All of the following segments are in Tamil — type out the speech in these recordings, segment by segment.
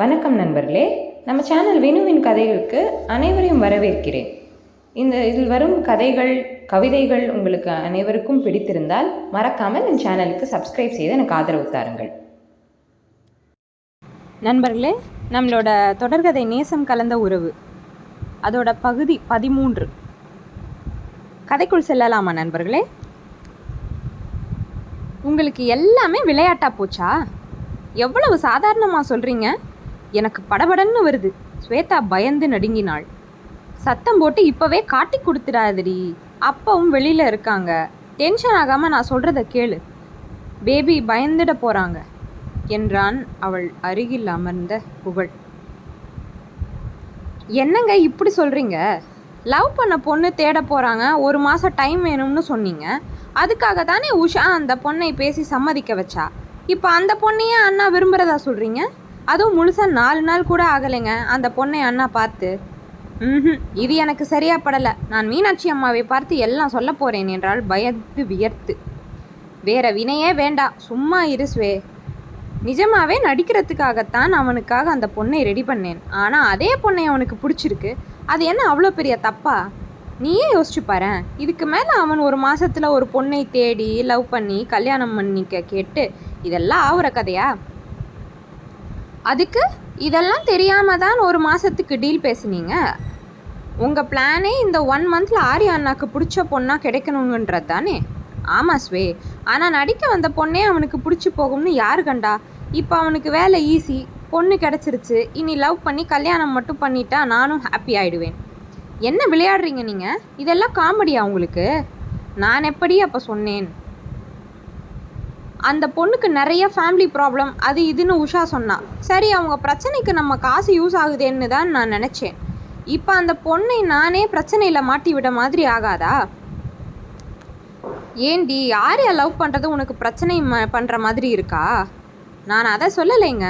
வணக்கம் நண்பர்களே, நம்ம சேனல் வினுவின் கதைகளுக்கு அனைவரையும் வரவேற்கிறேன். இதில் வரும் கதைகள், கவிதைகள் உங்களுக்கு அனைவருக்கும் பிடித்திருந்தால் மறக்காமல் என் சேனலுக்கு சப்ஸ்கிரைப் செய்து எனக்கு ஆதரவு தாருங்கள். நண்பர்களே, நம்மளோட தொடர்கதை நேசம் கலந்த உறவு அதோட பகுதி 13. கதைக்குள் செல்லலாமா நண்பர்களே? உங்களுக்கு எல்லாமே விளையாட்டா போச்சா? எவ்வளவு சாதாரணமாக சொல்கிறீங்க. எனக்கு படபடன்னு வருது. ஸ்வேதா பயந்து நடுங்கினாள். சத்தம் போட்டு இப்போவே காட்டி கொடுத்துடாதடி, அப்பாவும் வெளியில் இருக்காங்க. டென்ஷன் ஆகாமல் நான் சொல்கிறத கேளு. பேபி பயந்துட போகிறாங்க என்றான் அவள் அருகில் அமர்ந்த புகழ். என்னங்க இப்படி சொல்கிறீங்க? லவ் பண்ண பொண்ணு தேட போகிறாங்க, 1 மாதம் டைம் வேணும்னு சொன்னீங்க. அதுக்காக தானே உஷா அந்த பொண்ணை பேசி சம்மதிக்க வச்சா. இப்போ அந்த பொண்ணையே அண்ணா விரும்புகிறதா சொல்கிறீங்க? அதுவும் முழுசாக 4 நாள் கூட ஆகலைங்க அந்த பொண்ணை அண்ணா பார்த்து. இது எனக்கு சரியா படலை. நான் மீனாட்சி அம்மாவை பார்த்து எல்லாம் சொல்ல போகிறேன் என்றால் பயந்து வியர்த்து. வேற வினையே வேண்டாம், சும்மா இரு ஸ்வே. நிஜமாவே நடிக்கிறதுக்காகத்தான் அவனுக்காக அந்த பொண்ணை ரெடி பண்ணேன். ஆனால் அதே பொண்ணை அவனுக்கு பிடிச்சிருக்கு. அது என்ன அவ்வளோ பெரிய தப்பா? நீயே யோசிச்சு பாரு. இதுக்கு மேலே அவன் 1 மாதத்தில் ஒரு பொண்ணை தேடி லவ் பண்ணி கல்யாணம் பண்ணிக்க கேட்டு இதெல்லாம் ஆகுற கதையா? அதுக்கு இதெல்லாம் தெரியாம தான் 1 மாதத்துக்கு டீல் பேசுனீங்க. உங்கள் பிளானே இந்த 1 மந்தில் ஆர்யா அண்ணாக்கு பிடிச்ச பொண்ணாக கிடைக்கணுங்கன்றது தானே? ஆமாம் ஸ்வே, ஆனால் நடிக்க வந்த பொண்ணே அவனுக்கு பிடிச்சி போகும்னு யாரு கண்டா? இப்போ அவனுக்கு வேலை ஈஸி, பொண்ணு கிடச்சிருச்சு. இனி லவ் பண்ணி கல்யாணம் மட்டும் பண்ணிட்டா நானும் ஹாப்பி ஆகிடுவேன். என்ன விளையாடுறீங்க நீங்கள்? இதெல்லாம் காமெடியா உங்களுக்கு? நான் எப்படி அப்போ சொன்னேன்? அந்த பொண்ணுக்கு நிறைய ஃபேமிலி ப்ராப்ளம், அது இதுன்னு உஷா சொன்னா. சரி, அவங்க பிரச்சனைக்கு நம்ம காசு யூஸ் ஆகுதுன்னு தான் நான் நினச்சேன். இப்போ அந்த பொண்ணை நானே பிரச்சனையில் மாட்டி விட மாதிரி ஆகாதா? ஏண்டி, ஆர்யா லவ் பண்ணுறது உனக்கு பிரச்சனை பண்ணுற மாதிரி இருக்கா? நான் அதை சொல்லலைங்க.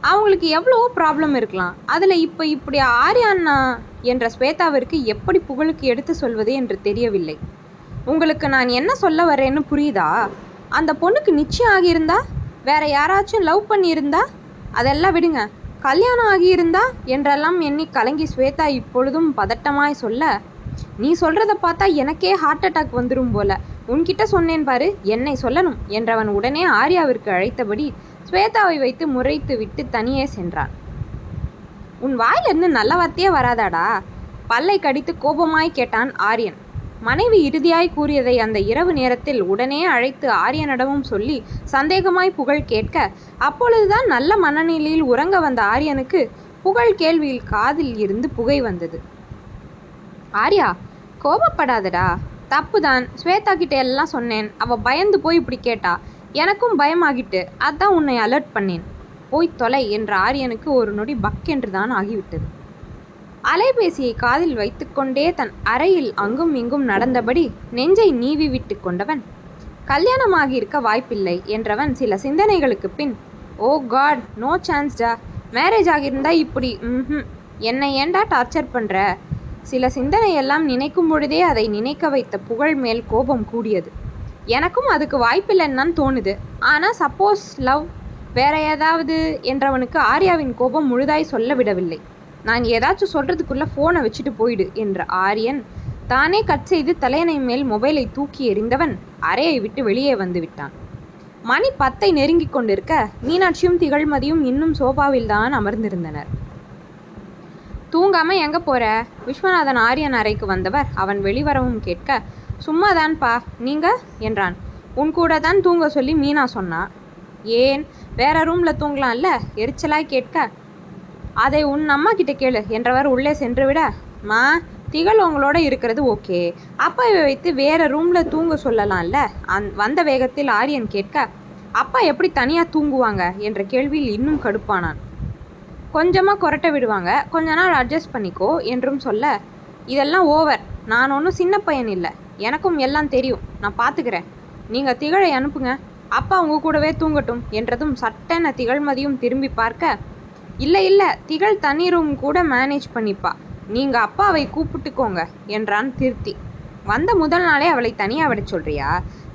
அவங்களுக்கு எவ்வளோ ப்ராப்ளம் இருக்கலாம். அதில் இப்போ இப்படி ஆர்யா அண்ணா என்ற ஸ்வேதாவிற்கு எப்படி புகழுக்கு எடுத்து சொல்வது என்று தெரியவில்லை. உங்களுக்கு நான் என்ன சொல்ல வரேன்னு புரியுதா? அந்த பொண்ணுக்கு நிச்சயம் ஆகியிருந்தா, வேற யாராச்சும் லவ் பண்ணியிருந்தா, அதெல்லாம் விடுங்க, கல்யாணம் ஆகியிருந்தா என்றெல்லாம் எண்ணி கலங்கி ஸ்வேதா இப்பொழுதும் பதட்டமாய் சொல்ல, நீ சொல்கிறத பார்த்தா எனக்கே ஹார்ட் அட்டாக் வந்துடும் போல. உன்கிட்ட சொன்னேன் பாரு, என்னை சொல்லணும் என்றவன் உடனே ஆர்யாவிற்கு அழைத்தபடி ஸ்வேதாவை வைத்து முறைத்து விட்டு தனியே சென்றான். உன் வாயிலிருந்து நல்ல வார்த்தையே வராதாடா? பல்லை கடித்து கோபமாய் கேட்டான் ஆரியன். மனைவி இறுதியாய் கூறியதை அந்த இரவு நேரத்தில் உடனே அழைத்து ஆரியனிடமும் சொல்லி சந்தேகமாய் புகழ் கேட்க, அப்பொழுதுதான் நல்ல மனநிலையில் உறங்க வந்த ஆரியனுக்கு புகழ் கேள்வியில் காதில் இருந்து புகை வந்தது. ஆர்யா, கோபப்படாதடா, தப்புதான். ஸ்வேதா கிட்ட எல்லாம் சொன்னேன். அவள் பயந்து போய் இப்படி கேட்டா. எனக்கும் பயமாகிட்டு, அதான் உன்னை அலர்ட் பண்ணேன். போய் தொலை என்ற ஆரியனுக்கு ஒரு நொடி பக்கென்று தான் ஆகிவிட்டது. அலைபேசியை காதில் வைத்துக்கொண்டே தன் அறையில் அங்கும் இங்கும் நடந்தபடி நெஞ்சை நீவி விட்டு கொண்டவன், கல்யாணமாகியிருக்க வாய்ப்பில்லை என்றவன் சில சிந்தனைகளுக்கு பின், ஓ காட், நோ சான்ஸ்டா. மேரேஜ் ஆகியிருந்தா இப்படி என்னை ஏண்டா டார்ச்சர் பண்ணுற? சில சிந்தனையெல்லாம் நினைக்கும் பொழுதே அதை நினைக்க வைத்த புகழ் மேல் கோபம் கூடியது. எனக்கும் அதுக்கு வாய்ப்பில்லைன்னு தான் தோணுது. ஆனால் சப்போஸ் லவ் வேற ஏதாவது என்றவனுக்கு ஆர்யாவின் கோபம் முழுதாய் சொல்ல விடவில்லை. நான் ஏதாச்சும் சொல்கிறதுக்குள்ளே ஃபோனை வச்சுட்டு போயிடு என்ற ஆரியன் தானே கட் செய்து தலையணை மேல் மொபைலை தூக்கி எறிந்தவன் அறையை விட்டு வெளியே வந்து விட்டான். மணி 10 நெருங்கி கொண்டிருக்க மீனாட்சியும் திகழ்மதியும் இன்னும் சோபாவில் தான் அமர்ந்திருந்தனர். தூங்காமல் எங்கே போகிற? விஸ்வநாதன் ஆரியன் அறைக்கு வந்தவர் அவன் வெளிவரவும் கேட்க, சும்மாதான்ப்பா, நீங்கள் என்றான். உன் கூட தான் தூங்க சொல்லி மீனா சொன்னா. ஏன், வேற ரூமில் தூங்கலாம்ல? எரிச்சலாய் கேட்க, அதை உன் அம்மா கிட்ட கேளு என்றவர் உள்ளே சென்று விட, மா, திகழ் உங்களோட இருக்கிறது ஓகே, அப்பாவை வைத்து வேற ரூமில் தூங்க சொல்லலாம்ல? வந்த வேகத்தில் ஆரியன் கேட்க, அப்பா எப்படி தனியாக தூங்குவாங்க என்ற கேள்வியில் இன்னும் கடுப்பானான். கொஞ்சமாக கொரட்டை விடுவாங்க, கொஞ்ச நாள் அட்ஜஸ்ட் பண்ணிக்கோ என்றும் சொல்ல, இதெல்லாம் ஓவர். நான் ஒன்றும் சின்ன பையன் இல்லை, எனக்கும் எல்லாம் தெரியும், நான் பார்த்துக்கிறேன். நீங்கள் திகழை அனுப்புங்க, அப்பா உங்கள் கூடவே தூங்கட்டும் என்றதும் சட்டென திகழ்மதியும் திரும்பி பார்க்க, இல்லை இல்லை, திகழ் தனி ரூம் கூட மேனேஜ் பண்ணிப்பா, நீங்கள் அப்பாவை கூப்பிட்டுக்கோங்க என்றான் திருத்தி. வந்த முதல் நாளே அவளை தனியாக விட சொல்றியா?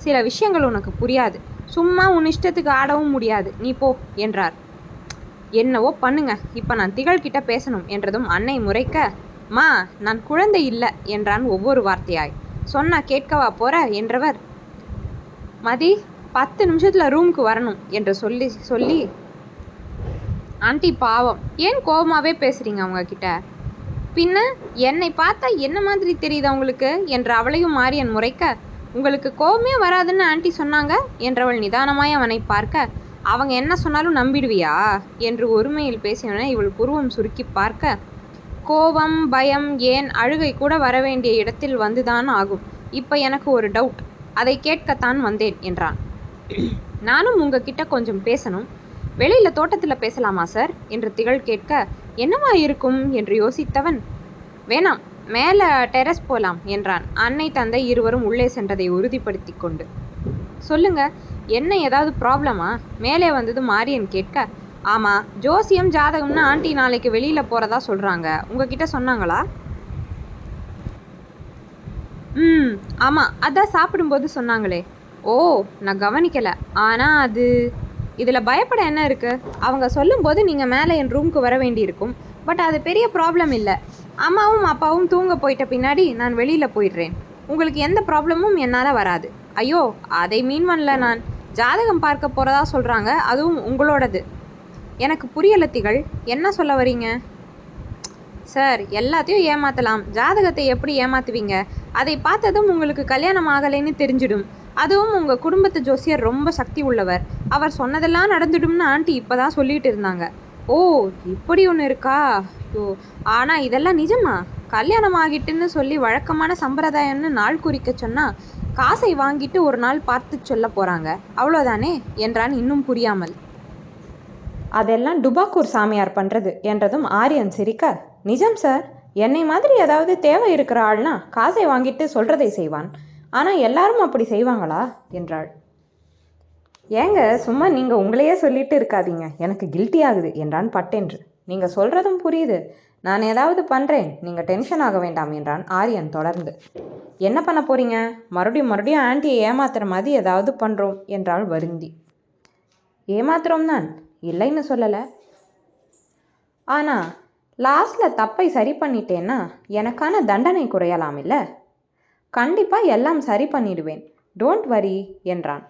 சில விஷயங்கள் உனக்கு புரியாது. சும்மா உன் இஷ்டத்துக்கு ஆடவும் முடியாது, நீ போ என்றார். என்னவோ பண்ணுங்க, இப்போ நான் திகழ்கிட்ட பேசணும் என்றதும் அன்னை முறைக்க, மா நான் குழந்தை இல்லை என்றான் ஒவ்வொரு வார்த்தையாய். சொன்னா கேட்கவா போற என்றவர், மதி 10 நிமிஷத்தில் ரூமுக்கு வரணும் என்று சொல்லி ஆண்டி பாவம், ஏன் கோபமாகவே பேசுகிறீங்க அவங்க கிட்ட? பின்ன என்னை பார்த்தா என்ன மாதிரி தெரியுது அவங்களுக்கு என்று அவளையும் மாரியன் முறைக்க, உங்களுக்கு கோபமே வராதுன்னு ஆண்டி சொன்னாங்க என்றவள் நிதானமாய் அவனை பார்க்க, அவங்க என்ன சொன்னாலும் நம்பிடுவியா என்று ஒருமையில் பேசினவனை இவள் புருவம் சுருக்கி பார்க்க, கோபம் பயம் ஏன் அழுகை கூட வரவேண்டிய இடத்தில் வந்துதான் ஆகும். இப்போ எனக்கு ஒரு டவுட், அதை கேட்கத்தான் வந்தேன் என்றான். நானும் உங்ககிட்ட கொஞ்சம் பேசணும். வெளியில் தோட்டத்தில் பேசலாமா சார் என்று திகழ் கேட்க, என்னவா இருக்கும் என்று யோசித்தவன், வேணாம் மேலே டெரஸ் போலாம் என்றான். அன்னை தந்தை இருவரும் உள்ளே சென்றதை உறுதிப்படுத்தி கொண்டு, சொல்லுங்க என்ன ஏதாவது ப்ராப்ளமா? மேலே வந்தது மாரியன் கேட்க, ஆமாம் ஜோசியம் ஜாதகம்னு ஆண்டி நாளைக்கு வெளியில் போகிறதா சொல்கிறாங்க, உங்ககிட்ட சொன்னாங்களா? ஆமாம் அதான் சாப்பிடும்போது சொன்னாங்களே. ஓ நான் கவனிக்கலை. ஆனால் அது இதில் பயப்பட என்ன இருக்குது? அவங்க சொல்லும்போது நீங்கள் மேலே என் ரூமுக்கு வர வேண்டியிருக்கும். பட் அது பெரிய ப்ராப்ளம் இல்லை. அம்மாவும் அப்பாவும் தூங்க போயிட்ட பின்னாடி நான் வெளியில் போயிடுறேன். உங்களுக்கு எந்த ப்ராப்ளமும் என்னால் வராது. ஐயோ அதை மீன் பண்ணல, நான் ஜாதகம் பார்க்க போகிறதா சொல்கிறாங்க, அதுவும் உங்களோடது. எனக்கு புரியலை திகழ், என்ன சொல்ல வரீங்க? சார் எல்லாத்தையும் ஏமாற்றலாம், ஜாதகத்தை எப்படி ஏமாற்றுவீங்க? அதை பார்த்ததும் உங்களுக்கு கல்யாணம் ஆகலைன்னு தெரிஞ்சிடும். அதுவும் உங்கள் குடும்பத்து ஜோசியர் ரொம்ப சக்தி உள்ளவர், அவர் சொன்னதெல்லாம் நடந்துடும்னு ஆண்டி இப்போ தான் சொல்லிட்டு இருந்தாங்க. ஓ இப்படி ஒன்று இருக்கா? ஓ ஆனால் இதெல்லாம் நிஜமா? கல்யாணம் ஆகிட்டுன்னு சொல்லி வழக்கமான சம்பிரதாயம்னு நாள் குறிக்க சொன்னால் காசை வாங்கிட்டு ஒரு நாள் பார்த்து சொல்ல போகிறாங்க, அவ்வளோதானே என்றான் இன்னும் புரியாமல். அதெல்லாம் டுபாக்கூர் சாமியார் பண்ணுறது என்றதும் ஆரியன் சிரிக்க, நிஜம் சார், என்னை மாதிரி ஏதாவது தேவை இருக்கிற ஆள்னா காசை வாங்கிட்டு சொல்கிறதை செய்வான். ஆனால் எல்லாரும் அப்படி செய்வாங்களா என்றாள். ஏங்க சும்மா நீங்கள் உங்களையே சொல்லிட்டு இருக்காதீங்க, எனக்கு கில்ட்டி ஆகுது என்றான் பட்டென்று. நீங்கள் சொல்கிறதும் புரியுது, நான் ஏதாவது பண்ணுறேன், நீங்கள் டென்ஷன் ஆக வேண்டாம் என்றான் ஆரியன் தொடர்ந்து. என்ன பண்ண போகிறீங்க? மறுபடியும் ஆண்டியை ஏமாத்துற மாதிரி ஏதாவது பண்ணுறோம் என்றாள் வருந்தி. ஏமாத்துறோம் தான், இல்லைன்னு சொல்லலை. ஆனால் லாஸ்டில் தப்பை சரி பண்ணிட்டேன்னா எனக்கான தண்டனை குறையலாம் இல்லை? கண்டிப்பாக எல்லாம் சரி பண்ணிடுவேன், டோன்ட் வரி என்றான்.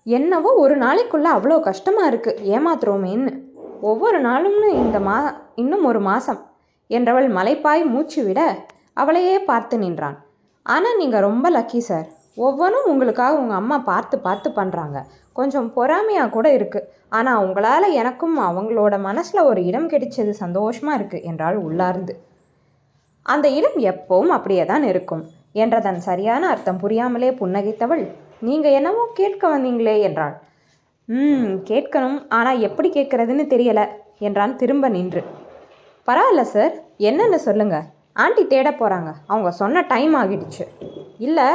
என்னவோ ஒரு நாளைக்குள்ளே அவ்வளோ கஷ்டமாக இருக்குது ஏமாத்துறோமேன்னு. ஒவ்வொரு நாளும்னு இன்னும் ஒரு மாதம் என்றவள் மலைப்பாய் மூச்சு விட அவளையே பார்த்து நின்றான். ஆனால் நீங்கள் ரொம்ப லக்கி சார், ஒவ்வொன்றும் உங்களுக்காக உங்கள் அம்மா பார்த்து பார்த்து பண்ணுறாங்க. கொஞ்சம் பொறாமையாக கூட இருக்குது, ஆனால் உங்களால் எனக்கும் அவங்களோட மனசில் ஒரு இடம் கிடைச்சது சந்தோஷமாக இருக்குது என்றாள் உள்ளார்ந்து. அந்த இடம் எப்பவும் அப்படியே தான் இருக்கும் என்றதன் சரியான அர்த்தம் புரியாமலே புன்னகைத்தவள், நீங்கள் என்னவோ கேட்க வந்தீங்களே என்றாள். கேட்கணும், ஆனால் எப்படி கேட்கறதுன்னு தெரியலை என்றான் திரும்ப நின்று. பரவாயில்ல சார், என்னன்னு சொல்லுங்கள், ஆண்டி தேட போகிறாங்க, அவங்க சொன்ன டைம் ஆகிடுச்சு. இல்லை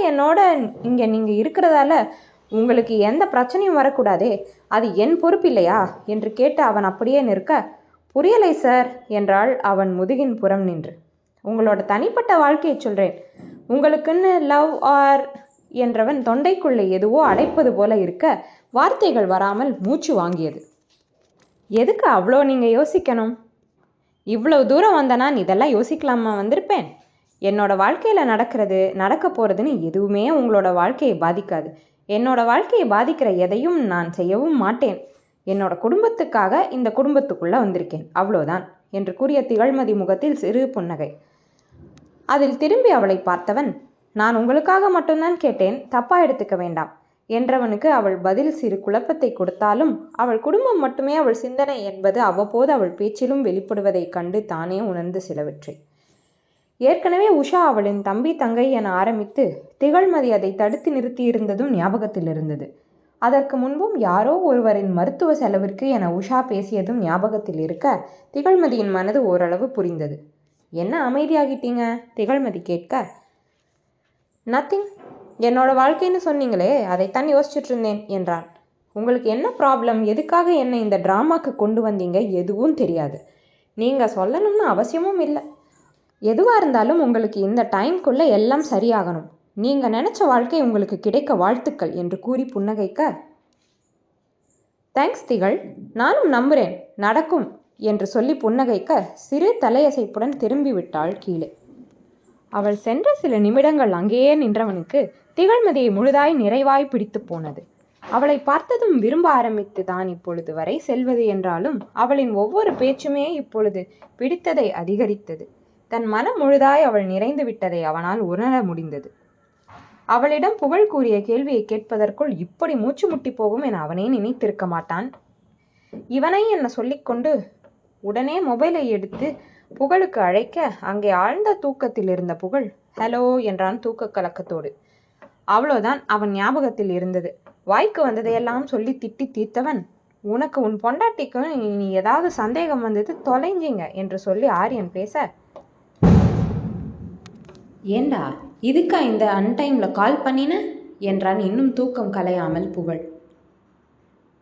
என்னோட இங்கே நீங்கள் இருக்கிறதால உங்களுக்கு எந்த பிரச்சனையும் வரக்கூடாதே, அது என் பொறுப்பு இல்லையா என்று கேட்டு அவன் அப்படியே நிற்க, புரியலை சார் என்றாள் அவன் முதுகின் புறம் நின்று. உங்களோட தனிப்பட்ட வாழ்க்கையை சொல்கிறேன், உங்களுக்குன்னு லவ் ஆர் என்றவன் தொண்டைக்குள்ளே எதுவோ அடைப்பது போல இருக்க வார்த்தைகள் வராமல் மூச்சு வாங்கியது. எதுக்கு அவ்வளோ நீங்கள் யோசிக்கணும்? இவ்வளோ தூரம் வந்த நான் இதெல்லாம் யோசிக்கலாமா வந்திருப்பேன்? என்னோட வாழ்க்கையில் நடக்க போகிறதுன்னு எதுவுமே உங்களோட வாழ்க்கையை பாதிக்காது. என்னோட வாழ்க்கையை பாதிக்கிற எதையும் நான் செய்யவும் மாட்டேன். என்னோட குடும்பத்துக்காக இந்த குடும்பத்துக்குள்ளே வந்திருக்கேன், அவ்வளோதான் என்று கூறிய திகழ்மதி முகத்தில் சிறு புன்னகை. அதில் திரும்பி அவளை பார்த்தவன், நான் உங்களுக்காக மட்டும்தான் கேட்டேன், தப்பாக எடுத்துக்க வேண்டாம் என்றவனுக்கு அவள் பதில் சிறு குழப்பத்தை கொடுத்தாலும் அவள் குடும்பம் மட்டுமே அவள் சிந்தனை என்பது அவ்வப்போது அவள் பேச்சிலும் வெளிப்படுவதைக் கண்டு தானே உணர்ந்து சிலவற்றை. ஏற்கனவே உஷா அவளின் தம்பி தங்கை என ஆரம்பித்து திகழ்மதி அதை தடுத்து நிறுத்தியிருந்ததும் ஞாபகத்தில் இருந்தது. அதற்கு முன்பும் யாரோ ஒருவரின் மருத்துவ செலவிற்கு என உஷா பேசியதும் ஞாபகத்தில் இருக்க திகழ்மதியின் மனது ஓரளவு புரிந்தது. என்ன அமைதியாகிட்டீங்க? திகழ்மதி கேட்க, நத்திங், என்னோட வாழ்க்கைன்னு சொன்னீங்களே அதைத்தான் யோசிச்சுட்டு இருந்தேன் என்றான். உங்களுக்கு என்ன ப்ராப்ளம்? எதுக்காக என்னை இந்த ட்ராமாக்கு கொண்டு வந்தீங்க? எதுவும் தெரியாது. நீங்கள் சொல்லணும்னு அவசியமும் இல்லை. எதுவாக இருந்தாலும் உங்களுக்கு இந்த டைம்குள்ளே எல்லாம் சரியாகணும். நீங்கள் நினச்ச வாழ்க்கை உங்களுக்கு கிடைக்க வாழ்த்துக்கள் என்று கூறி புன்னகைக்க, தேங்க்ஸ் திகழ், நானும் நம்புகிறேன் நடக்கும் என்று சொல்லி புன்னகைக்க சிறு தலையசைப்புடன் திரும்பிவிட்டாள் கீழே. அவள் சென்ற சில நிமிடங்கள் அங்கேயே நின்றவனுக்கு திகழ்மதியை முழுதாய் நிறைவாய் பிடித்து போனது. அவளை பார்த்ததும் விரும்ப ஆரம்பித்து தான் இப்பொழுது வரை செல்வது என்றாலும் அவளின் ஒவ்வொரு பேச்சுமே இப்பொழுது பிடித்ததை அதிகரித்தது. தன் மனம் முழுதாய் அவள் நிறைந்து விட்டதை அவனால் உணர முடிந்தது. அவளிடம் புகழ் கூறிய கேள்வியை கேட்பதற்குள் இப்படி மூச்சு முட்டி போகும் என அவனே நினைத்திருக்க மாட்டான். இவனை என்ன சொல்லிக்கொண்டு உடனே மொபைலை எடுத்து புகழுக்கு அழைக்க அங்கே ஆழ்ந்த தூக்கத்தில் இருந்த புகழ் ஹலோ என்றான் தூக்க கலக்கத்தோடு. அவ்வளோதான் அவன் ஞாபகத்தில் இருந்தது. வாய்க்கு வந்ததையெல்லாம் சொல்லி திட்டி தீர்த்தவன், உனக்கு உன் பொண்டாட்டிக்கு நீ ஏதாவது சந்தேகம் வந்தது தொலைஞ்சிங்க என்று சொல்லி ஆரியன் பேச, ஏண்டா இதுக்கா இந்த அன்டைமில் கால் பண்ணின என்றான் இன்னும் தூக்கம் கலையாமல் புகழ்.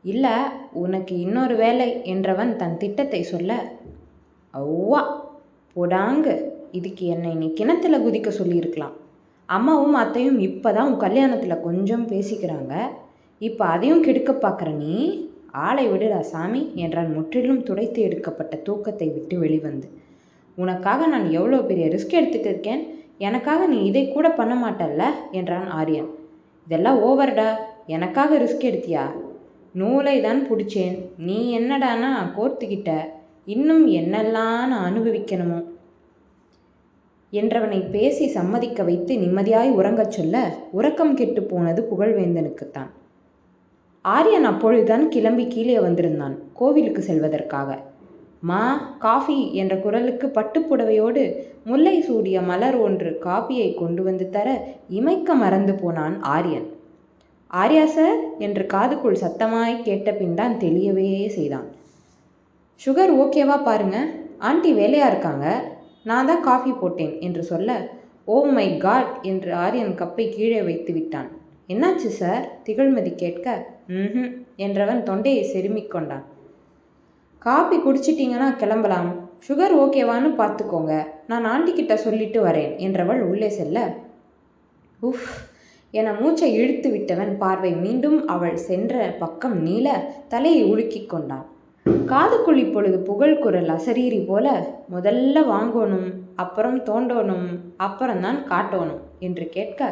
இல்லை, உனக்கு இன்னொரு வேலை என்றவன் தன் திட்டத்தை சொல்ல, அவ்வா போடாங்க, இதுக்கு என்னை நீ கிணத்துல குதிக்க சொல்லியிருக்கலாம். அம்மாவும் அத்தையும் இப்போ தான் உன் கல்யாணத்தில் கொஞ்சம் பேசிக்கிறாங்க, இப்போ அதையும் கெடுக்க பார்க்குற நீ, ஆளை விடுடா சாமி என்றான் முற்றிலும் துடைத்து எடுக்கப்பட்ட தூக்கத்தை விட்டு வெளிவந்து. உனக்காக நான் எவ்வளோ பெரிய ரிஸ்க் எடுத்துகிட்டு இருக்கேன், எனக்காக நீ இதை கூட பண்ண மாட்டல்ல என்றான் ஆரியன். இதெல்லாம் ஓவர்டா, எனக்காக ரிஸ்க் எடுத்தியா? நூலை தான் பிடிச்சேன், நீ என்னடானா கோர்த்துக்கிட்ட, இன்னும் என்னெல்லாம் நான் அனுபவிக்கணுமோ என்றவனை பேசி சம்மதிக்க வைத்து நிம்மதியாய் உறங்கச் சொல்ல உறக்கம் கெட்டு போனது புகழ்வேந்தனுக்குத்தான். ஆரியன் அப்பொழுதுதான் கிளம்பி கீழே வந்திருந்தான் கோவிலுக்கு செல்வதற்காக. மா காஃபி என்ற குரலுக்கு பட்டுப்புடவையோடு முல்லை சூடிய மலர் ஒன்று காபியை கொண்டு வந்து தர இமைக்க மறந்து போனான் ஆரியன். ஆர்யா சார் என்று காதுக்குள் சத்தமாய் கேட்ட பின் தான் தெளியவே செய்தான். சுகர் ஓகேவா பாருங்க, ஆண்டி வேலையா இருக்காங்க, நான் தான் காஃபி போட்டேன் என்று சொல்ல, ஓ மை காட் என்று ஆரியன் கப்பை கீழே வைத்து விட்டான். என்னாச்சு சார் திகழ்மதி கேட்க, என்றவன் தொண்டையை செருமிக் கொண்டான். காபி குடிச்சிட்டிங்கன்னா கிளம்பலாம், சுகர் ஓகேவான்னு பார்த்துக்கோங்க, நான் ஆண்டிக்கிட்ட சொல்லிட்டு வரேன் என்றவள் உள்ளே செல்ல, உஃப் என மூச்சை இழுத்து விட்டவன் பார்வை மீண்டும் அவள் சென்ற பக்கம் நீள தலையை உலுக்கிக் கொண்டான். காதுக்குள் இப்பொழுது புகழ் குரல் அசரீரி போல, முதல்ல வாங்கணும், அப்புறம் தோண்டணும், அப்புறம்தான் காட்டணும் என்று கேட்க,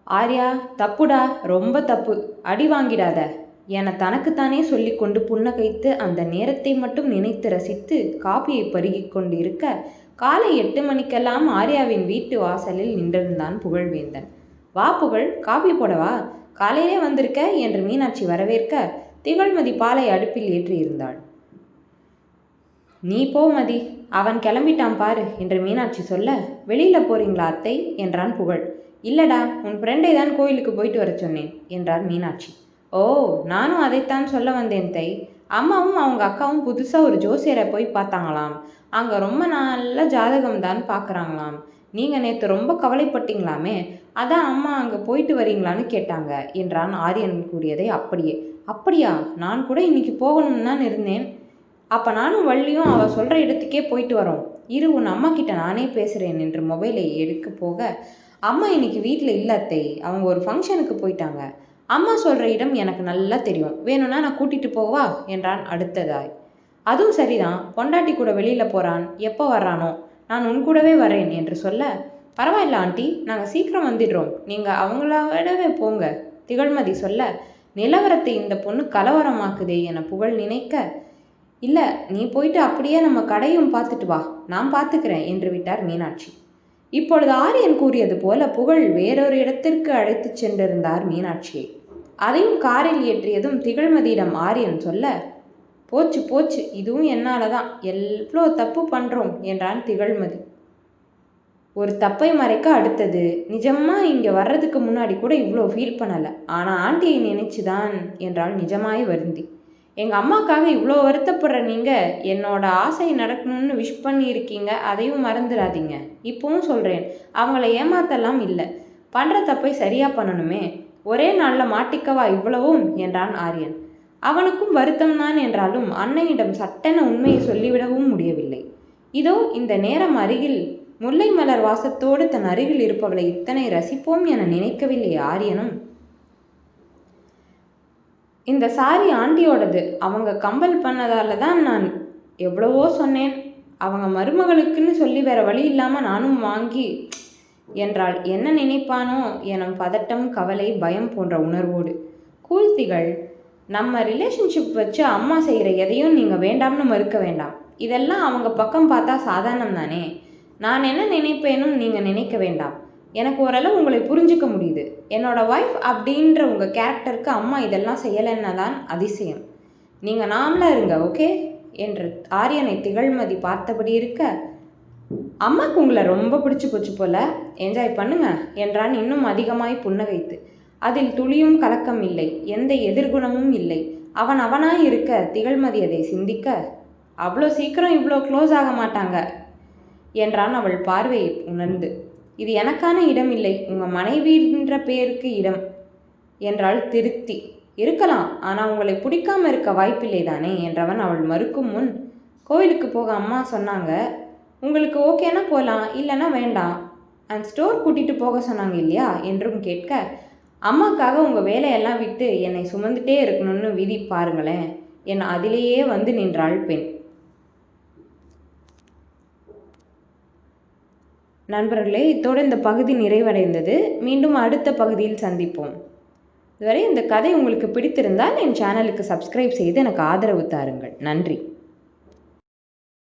ஆர்யா தப்புடா, ரொம்ப தப்பு, அடி வாங்கிடாத என தனக்குத்தானே சொல்லிக்கொண்டு புன்னகைத்து அந்த நேரத்தை மட்டும் நினைத்து ரசித்து காபியை பருகி கொண்டு இருக்க, காலை 8 மணிக்கெல்லாம் ஆர்யாவின் வீட்டு வாசலில் நின்றிருந்தான் புகழ்வேந்தன். வா புகழ், காபி போடவா, காலையிலே வந்திருக்க என்று மீனாட்சி வரவேற்க திகழ்மதி பாலை அடுப்பில் ஏற்றியிருந்தாள். நீ போ மதி, அவன் கிளம்பிட்டான் பாரு என்று மீனாட்சி சொல்ல, வெளியில போறீங்களா அத்தை என்றான் புகழ். இல்லடா, உன் ஃப்ரெண்டை தான் கோயிலுக்கு போயிட்டு வர சொன்னேன் என்றார் மீனாட்சி. ஓ, நானும் அதைத்தான் சொல்ல வந்தேன் தை. அம்மாவும் அவங்க அக்காவும் புதுசாக ஒரு ஜோசியரை போய் பார்த்தாங்களாம். அங்கே ரொம்ப நல்ல ஜாதகம்தான் பார்க்குறாங்களாம். நீங்கள் நேற்று ரொம்ப கவலைப்பட்டீங்களாமே, அதான் அம்மா அங்கே போயிட்டு வரீங்களான்னு கேட்டாங்க என்றான் ஆரியன் கூறியதை அப்படியே. அப்படியா, நான் கூட இன்னைக்கு போகணும்னு தான் இருந்தேன். அப்போ நானும் வள்ளியும் அவள் சொல்கிற இடத்துக்கே போயிட்டு வரோம். இரு, உன் அம்மா கிட்ட நானே பேசுகிறேன் என்று மொபைலை எடுக்க போக, அம்மா இன்னைக்கு வீட்டில் இல்லை அத்தை, அவங்க ஒரு ஃபங்க்ஷனுக்கு போயிட்டாங்க. அம்மா சொல்கிற இடம் எனக்கு நல்லா தெரியும், வேணும்னா நான் கூட்டிகிட்டு போவா என்றான் அடுத்ததாய். அதுவும் சரிதான், பொண்டாட்டி கூட வெளியில் போகிறான், எப்போ வர்றானோ, நான் உன் கூடவே வரேன் என்று சொல்ல, பரவாயில்ல ஆண்டி, நாங்கள் சீக்கிரம் வந்துடுறோம், நீங்கள் அவங்களோடவே போங்க திகழ்மதி சொல்ல, நிலவரத்தை இந்த பொண்ணு கலவரமாக்குதே என புகழ் நினைக்க, இல்லை நீ போயிட்டு அப்படியே நம்ம கடையும் பார்த்துட்டு வா, நான் பார்த்துக்கிறேன் என்று விட்டார் மீனாட்சி. இப்பொழுது ஆரியன் கூறியது போல புகழ் வேறொரு இடத்திற்கு அழைத்து சென்றிருந்தார் மீனாட்சியை. அதையும் காரில் ஏற்றியதும் திகழ்மதியிடம் ஆரியன் சொல்ல, போச்சு போச்சு, இதுவும் என்னால தான், எவ்வளோ தப்பு பண்ணுறோம் என்றான் திகழ்மதி. ஒரு தப்பை மறைக்க அடுத்தது, நிஜமா இங்கே வர்றதுக்கு முன்னாடி கூட இவ்வளோ ஃபீல் பண்ணலை, ஆனால் ஆண்டியை நினைச்சுதான் என்றால் நிஜமாய் வருந்தி. எங்கள் அம்மாக்காக இவ்வளோ வருத்தப்படுற நீங்கள் என்னோட ஆசை நடக்கணும்னு விஷ் பண்ணியிருக்கீங்க, அதையும் மறந்துடாதீங்க. இப்பவும் சொல்கிறேன், அவங்கள ஏமாத்தலாம் இல்லை, பண்ணுற தப்பை சரியாக பண்ணணுமே, ஒரே நாளில் மாட்டிக்கவா இவ்வளவும் என்றான் ஆரியன். அவனுக்கும் வருத்தம்தான் என்றாலும் அன்னையிடம் சட்டென உண்மையை சொல்லிவிடவும் முடியவில்லை. இதோ இந்த நேரம் அருகில் முல்லை மலர் வாசத்தோடு தன் அருகில் இருப்பவளை இத்தனை ரசிப்போம் என நினைக்கவில்லை ஆரியனும். இந்த சாரி ஆண்டியோடது, அவங்க கம்பல் பண்ணதால தான் நான் எவ்வளவோ சொன்னேன். அவங்க மருமகளுக்குன்னு சொல்லி வேற வழி இல்லாமல் நானும் வாங்கி என்றாள். என்ன நினைப்பானோ எனும் பதட்டம், கவலை, பயம் போன்ற உணர்வோடு. கூழ்த்திகள், நம்ம ரிலேஷன்ஷிப் வச்சு அம்மா செய்கிற எதையும் நீங்கள் வேண்டாம்னு மறுக்க வேண்டாம். இதெல்லாம் அவங்க பக்கம் பார்த்தா சாதாரணம் தானே. நான் என்ன நினைப்பேனும் நீங்கள் நினைக்க வேண்டாம். எனக்கு ஓரளவு உங்களை புரிஞ்சுக்க முடியுது. என்னோட ஒய்ஃப் அப்படின்ற உங்கள் கேரக்டருக்கு அம்மா இதெல்லாம் செய்யலைன்னா தான் அதிசயம். நீங்கள் நாமளாக இருங்க, ஓகே என்று ஆரியனை திகழ்மதி பார்த்தபடி இருக்க, அம்மாவுக்கு உங்களை ரொம்ப பிடிச்சி போச்சு போல, என்ஜாய் பண்ணுங்க என்றான் இன்னும் அதிகமாய் புன்னகைத்து. அதில் துளியும் கலக்கம் இல்லை, எந்த எதிர்குணமும் இல்லை. அவனாய் இருக்க திகழ்மதி அதை சிந்திக்க, அவ்வளோ சீக்கிரம் இவ்வளோ க்ளோஸ் ஆக மாட்டாங்க என்றான் அவள் பார்வையை உணர்ந்து. இது எனக்கான இடம் இல்லை, உங்கள் மனைவின்ற பேருக்கு இடம் என்றாள் திருப்தி. இருக்கலாம், ஆனால் உங்களை பிடிக்காம இருக்க வாய்ப்பில்லை தானே என்றவன் அவள் மறுக்கும் முன், கோயிலுக்கு போக அம்மா சொன்னாங்க, உங்களுக்கு ஓகேனா போகலாம், இல்லைன்னா வேண்டாம். அண்ட் ஸ்டோர் கூட்டிகிட்டு போக சொன்னாங்க இல்லையா என்றும் கேட்க, அம்மாக்காக உங்கள் வேலையெல்லாம் விட்டு என்னை சுமந்துட்டே இருக்கணும்னு விதி பாருங்களேன் என் அதிலேயே வந்து நின்றாள் பெண். நண்பர்களே, இத்தோடு இந்த பகுதி நிறைவடைந்தது. மீண்டும் அடுத்த பகுதியில் சந்திப்போம். இதுவரை இந்த கதை உங்களுக்கு பிடித்திருந்தால் என் சேனலுக்கு சப்ஸ்கிரைப் செய்து எனக்கு ஆதரவு தாருங்கள். நன்றி.